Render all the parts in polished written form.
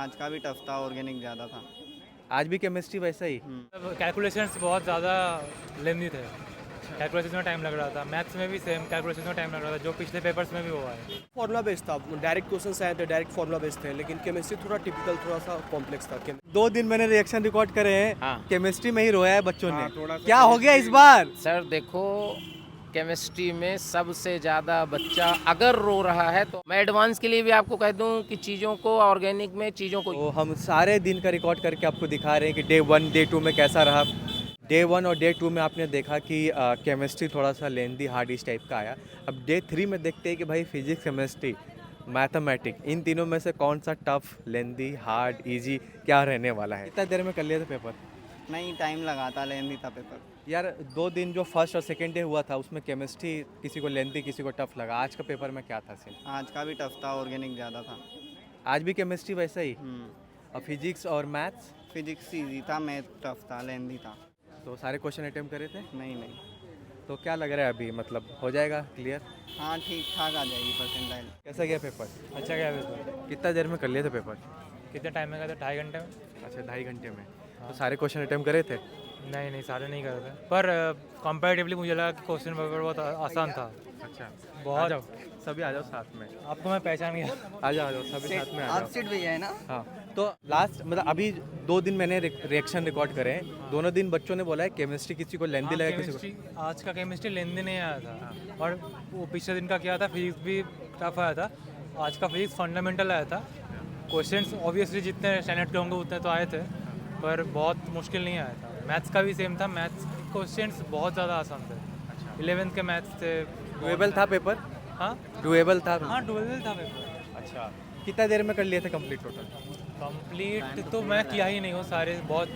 आज का भी टफ था, ऑर्गेनिक ज़्यादा था। आज भी केमिस्ट्री वैसा ही? कैलकुलेशंस बहुत ज़्यादा लेंदी थे। कैलकुलेशन में टाइम लग रहा था। मैथ्स में भी सेम कैलकुलेशन में टाइम लग रहा था, जो पिछले पेपर्स में भी हुआ है। फॉर्मूला बेस्ड था, डायरेक्ट क्वेश्चंस आए थे, डायरेक्ट फॉर्मूला बेस्ड थे, लेकिन केमिस्ट्री थोड़ा टिपिकल, थोड़ा सा कॉम्प्लेक्स था। 2 दिन मैंने रिएक्शन रिकॉर्ड करे हैं। हाँ। केमिस्ट्री में ही रोया है बच्चों हाँ, ने। थोड़ा सा क्या हो गया इस बार? सर देखो, केमिस्ट्री में सबसे ज़्यादा बच्चा अगर रो रहा है तो मैं एडवांस के लिए भी आपको कह दूं कि चीज़ों को ऑर्गेनिक में चीज़ों को तो हम सारे दिन का रिकॉर्ड करके आपको दिखा रहे हैं कि डे 1 डे 2 में कैसा रहा। डे 1 और डे 2 में आपने देखा कि केमिस्ट्री थोड़ा सा लेंदी हार्ड इस टाइप का आया। अब डे 3 में देखते हैं कि भाई फिजिक्स, केमिस्ट्री, मैथमेटिक, इन तीनों में से कौन सा टफ, लेंदी, हार्ड, इजी क्या रहने वाला है। कितना देर में कर लिया था पेपर? नहीं, टाइम लगा था, लेंदी था पेपर। यार 2 दिन जो फर्स्ट और सेकेंड डे हुआ था उसमें केमिस्ट्री किसी को लेंदी किसी को टफ लगा। आज का पेपर में क्या था सीन? आज का भी टफ था, ऑर्गेनिक ज़्यादा था। आज भी केमिस्ट्री वैसा ही? और फिजिक्स और मैथ्स? फिजिक्स ईजी था, मैथ टफ था, लेंदी था। तो सारे क्वेश्चन अटेम्प्ट करे थे? नहीं। तो क्या लग रहा है अभी, मतलब हो जाएगा क्लियर? हाँ, ठीक ठाक आ जाएगी परसेंटाइल। कैसा गया पेपर? अच्छा गया पेपर। कितना देर में कर लिया था पेपर? कितने टाइम में गया था? 2.5 घंटे में। अच्छा, 2.5 घंटे में। तो सारे क्वेश्चन अटेम्प्ट करे थे? नहीं, सारे नहीं कर रहे थे, पर कंपैरेटिवली मुझे लगा कि क्वेश्चन पेपर बहुत आसान था। अच्छा, बहुत। आ जाओ, सभी आ जाओ साथ में। आपको मैं पहचान गया। आ जाओ सभी साथ में आ जाओ। सीट भैया है ना? हाँ, तो लास्ट मतलब अभी 2 दिन मैंने रिएक्शन रिकॉर्ड करे हैं। दोनों दिन बच्चों ने बोला है केमिस्ट्री किसी को लेंदी लगा, किसी को। केमिस्ट्री आज का केमिस्ट्री लेंदी नहीं आया था, और वो पिछले दिन का क्या था, फिजिक्स भी टफ आया था। आज का फिजिक्स फंडामेंटल आया था। क्वेश्चंस ऑब्वियसली जितने स्टैंडर्ड के होंगे उतने तो आए थे, पर बहुत मुश्किल नहीं आया था। मैथ्स का भी सेम था। मैथ्स क्वेश्चंस बहुत ज़्यादा आसान थे। 11th के मैथ्स थे। डुएबल था पेपर? हाँ डुएबल था? हाँ, डुएबल था पेपर। अच्छा, कितना देर में कर लिए थे कंप्लीट टोटल? कंप्लीट तो मैं किया ही नहीं हूँ सारे, बहुत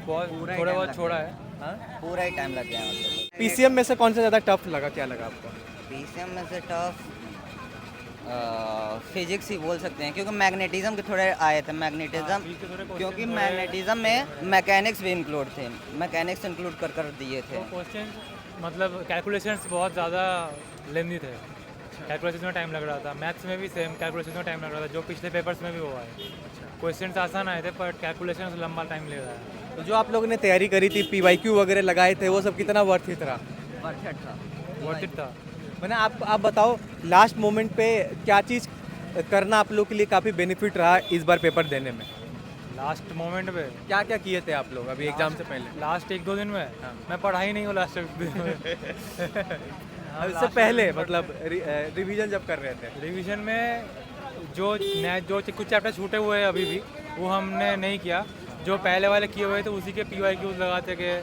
थोड़ा बहुत छोड़ा है। हाँ, पूरा ही टाइम लग गया मतलब। पीसीएम में से कौन सा ज़्यादा टफ लगा, क्या लगा आपको? पीसीएम में से टफ फिजिक्स ही बोल सकते हैं, क्योंकि मैग्नेटिज्म के थोड़े आए थे। मैग्नेटिज्म, क्योंकि मैग्नेटिज्म में मैकेनिक्स भी इंक्लूड थे, मैकेनिक्स इंक्लूड कर दिए थे। तो क्वेश्चन मतलब कैलकुलेशंस बहुत ज़्यादा लेंदी थे। कैलकुलेशन में टाइम लग रहा था। मैथ्स में भी सेम कैलकुलेशन में टाइम लग रहा था, जो पिछले पेपर्स में भी हुआ है। क्वेश्चंस आसान आए थे, पर कैलकुलेशन लंबा टाइम ले रहा है। तो जो आप लोगों ने तैयारी करी थी, पीवाईक्यू वगैरह लगाए थे, वो सब कितना वर्थ इट रहा? परफेक्ट था। वर्थ इट था। मैंने आप बताओ, लास्ट मोमेंट पे क्या चीज़ करना आप लोग के लिए काफ़ी बेनिफिट रहा इस बार पेपर देने में? लास्ट मोमेंट पे क्या क्या किए थे आप लोग अभी एग्जाम से पहले? लास्ट 1-2 दिन में हाँ। मैं पढ़ा ही नहीं हूँ लास्ट 1 दिन में। इससे पहले मतलब रिवीजन जब कर रहे थे? रिवीजन में जो कुछ चैप्टर छूटे हुए हैं अभी भी, वो हमने नहीं किया। जो पहले वाले किए हुए थे उसी के PYQs लगाते के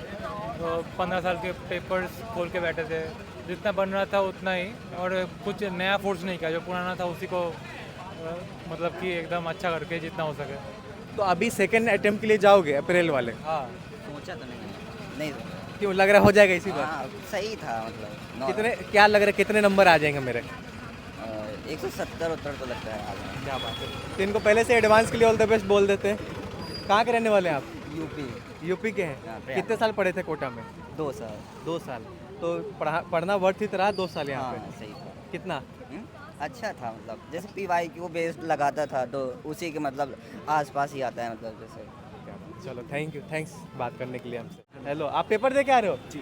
15 साल के पेपर्स खोल के बैठे थे। जितना बन रहा था उतना ही, और कुछ नया फोर्स नहीं किया। जो पुराना था उसी को मतलब कि एकदम अच्छा करके जितना हो सके। तो अभी सेकेंड अटेम्प्ट के लिए जाओगे अप्रैल वाले? हाँ, सोचा तो नहीं सोचा। क्यों लग रहा हो जाएगा इसी बार? हाँ, सही था मतलब। कितने, क्या लग रहा है कितने नंबर आ जाएंगे मेरे? 170 उत्तर तो लगता है आगे। क्या बात है। तो इनको पहले से एडवांस के लिए ऑल द बेस्ट बोल देते हैं। कहाँ के रहने वाले हैं आप? यूपी के हैं? हाँ, कितने साल पढ़े थे कोटा में? 2 साल। 2 साल। तो पढ़ना वर्थ इट रहा 2 साल यहाँ हाँ, पे? सही था। कितना? अच्छा था, मतलब जैसे PYQ बेस्ड लगाता था तो उसी के मतलब आसपास ही आता है, मतलब जैसे। क्या बात। चलो थैंक्स बात करने के लिए हमसे। हेलो, आप पेपर दे के आ रहे हो? जी।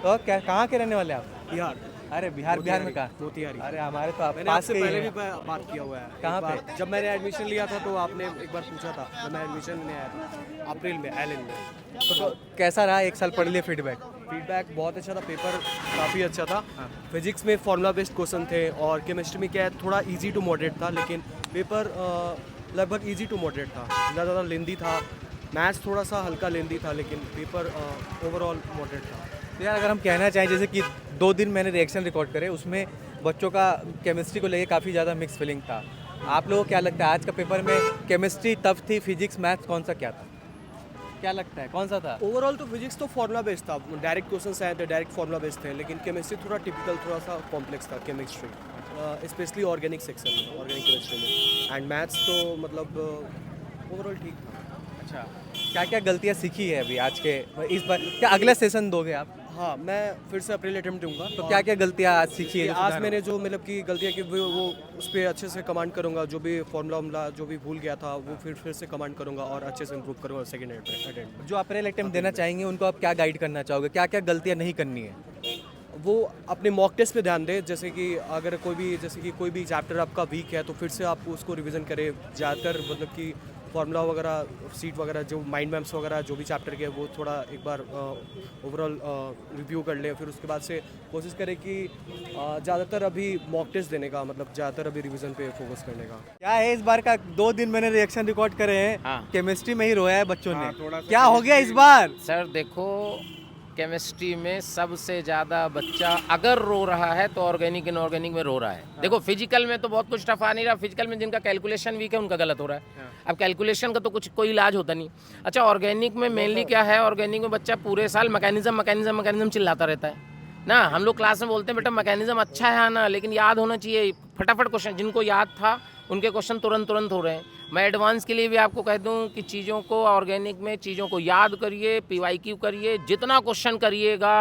तो क्या, कहाँ के रहने वाले आप? बिहार। अरे बिहार में कहाँ? मोतिहारी। अरे हमारे तो आप मैंने पास आपसे के ही पहले हैं। भी बात किया हुआ है। कहाँ एक बार पे? जब मैंने एडमिशन लिया था तो आपने एक बार पूछा था, जब मैं एडमिशन लेने आया था अप्रैल में एलन में। तो कैसा रहा 1 साल पढ़ लिए? फीडबैक बहुत अच्छा था, पेपर काफ़ी अच्छा था। फिजिक्स में फॉर्मूला बेस्ड क्वेश्चन थे, और केमिस्ट्री में क्या है, थोड़ा इजी टू मॉडरेट था, लेकिन पेपर लगभग इजी टू मॉडरेट था। ज़्यादा लेंदी था। मैथ्स थोड़ा सा हल्का लेंदी था, लेकिन पेपर ओवरऑल मॉडरेट था। तो यार अगर हम कहना चाहें, जैसे कि 2 दिन मैंने रिएक्शन रिकॉर्ड करे, उसमें बच्चों का केमिस्ट्री को लेके काफ़ी ज़्यादा मिक्स फीलिंग था। आप लोगों को क्या लगता है आज का पेपर में केमिस्ट्री टफ थी, फिजिक्स मैथ्स कौन सा क्या था? क्या लगता है कौन सा था? ओवरऑल तो फिजिक्स तो फॉर्मूला बेस्ड था, डायरेक्ट क्वेश्चंस आए थे, डायरेक्ट फॉर्मूला बेस्ड थे, लेकिन केमिस्ट्री थोड़ा टिपिकल, थोड़ा सा कॉम्प्लेक्स था। केमिस्ट्री स्पेशली ऑर्गेनिक सेक्शन में, ऑर्गेनिक केमिस्ट्री में। एंड मैथ्स तो मतलब ओवरऑल ठीक था। अच्छा, क्या क्या गलतियाँ सीखी है अभी आज के इस बार, क्या अगला सेशन दोगे आप? हाँ, मैं फिर से अप्रैल अटेम्प्ट दूंगा। तो क्या क्या गलतियाँ आज सीखी है? जो आज सुधार मैंने जो मतलब कि गलतियाँ की वो उस पर अच्छे से कमांड करूँगा, जो भी फॉर्मूला जो भी भूल गया था वो फिर से कमांड करूँगा और अच्छे से इम्प्रूव करूँगा सेकेंड अटेम्प्ट में। जो अप्रैल अटेम्प्ट देना चाहेंगे उनको आप क्या गाइड करना चाहोगे, क्या क्या गलतियाँ नहीं करनी है? वो अपने मॉक टेस्ट पे ध्यान दें, जैसे कि अगर कोई भी चैप्टर आपका वीक है तो फिर से आप उसको रिवीजन करें। ज़्यादातर मतलब कि फार्मूला वगैरह, सीट वगैरह, जो माइंड मैप्स वगैरह जो भी चैप्टर के वो थोड़ा एक बार ओवरऑल रिव्यू कर लें। फिर उसके बाद से कोशिश करें कि ज़्यादातर अभी मॉक टेस्ट देने का, मतलब ज़्यादातर अभी रिवीजन पे फोकस करने का। क्या है इस बार का? 2 दिन मैंने रिएक्शन रिकॉर्ड करे हैं, हाँ। केमिस्ट्री में ही रोया है बच्चों हाँ, ने। थोड़ा सा क्या हो गया इस बार? सर देखो, केमिस्ट्री में सबसे ज़्यादा बच्चा अगर रो रहा है तो ऑर्गेनिक इनऑर्गेनिक में रो रहा है। देखो फिजिकल में तो बहुत कुछ टफ आ नहीं रहा, फिजिकल में जिनका कैलकुलेशन वीक है उनका गलत हो रहा है। अब कैलकुलेशन का तो कोई इलाज होता नहीं। अच्छा, ऑर्गेनिक में मेनली क्या है, ऑर्गेनिक में बच्चा पूरे साल मैकेनिज्म चिल्लाता रहता है ना। हम लोग क्लास में बोलते हैं बेटा मैकेनिज्म अच्छा है आना, लेकिन याद होना चाहिए। फटाफट क्वेश्चन, जिनको याद था उनके क्वेश्चन तुरंत हो रहे हैं। मैं एडवांस के लिए भी आपको कह दूं कि चीज़ों को ऑर्गेनिक में चीज़ों को याद करिए, PYQ करिए, जितना क्वेश्चन करिएगा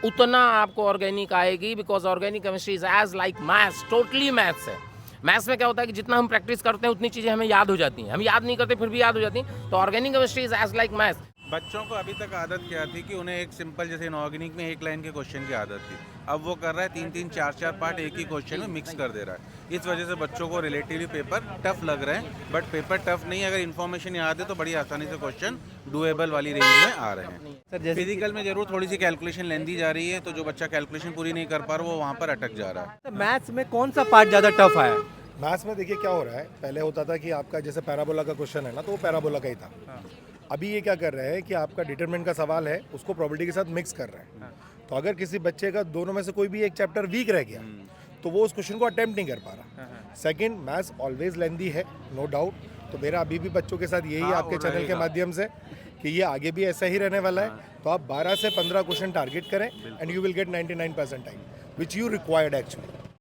उतना आपको ऑर्गेनिक आएगी। Because organic chemistry is as like maths, totally maths है। मैथ्स में क्या होता है कि जितना हम प्रैक्टिस करते हैं उतनी चीज़ें हमें याद हो जाती हैं, हम याद नहीं करते फिर भी याद हो जाती हैं। तो organic chemistry is as like maths. बच्चों को अभी तक आदत क्या थी कि उन्हें एक सिंपल, जैसे इनऑर्गेनिक में एक लाइन के क्वेश्चन की आदत थी। अब वो कर रहा है 3-3, 4-4 पार्ट एक ही क्वेश्चन में मिक्स कर दे रहा है। इस वजह से बच्चों को रिलेटिवली पेपर टफ लग रहे हैं। बट पेपर टफ नहीं, अगर इन्फॉर्मेशन याद है तो बड़ी आसानी से क्वेश्चन डुएबल वाली रेंज में आ रहे हैं। सर जैसे फिजिकल में जरूर थोड़ी सी कैलकुलेशन लेंदी जा रही है, तो जो बच्चा कैलकुलेशन पूरी नहीं कर पा रहा वो वहाँ पर अटक जा रहा है। मैथ्स में कौन सा पार्ट ज़्यादा टफ आया? मैथ्स में देखिए क्या हो रहा है, पहले होता था कि आपका जैसे पैराबोला का क्वेश्चन है ना, तो वो पैराबोला का ही था। अभी ये क्या कर रहे हैं कि आपका डिटरमिनेंट का सवाल है उसको प्रोबेबिलिटी के साथ मिक्स कर रहे हैं। तो अगर किसी बच्चे का दोनों में से कोई भी एक चैप्टर वीक रह गया तो वो उस क्वेश्चन को अटेम्प्ट नहीं कर पा रहा। सेकंड, मैथ्स ऑलवेज लेंदी है, नो डाउट। तो मेरा अभी भी बच्चों के साथ यही आपके चैनल के माध्यम से कि ये आगे भी ऐसा ही रहने वाला है। तो आप 12 से 15 क्वेश्चन टारगेट करें and you will get 99% time which you required actually.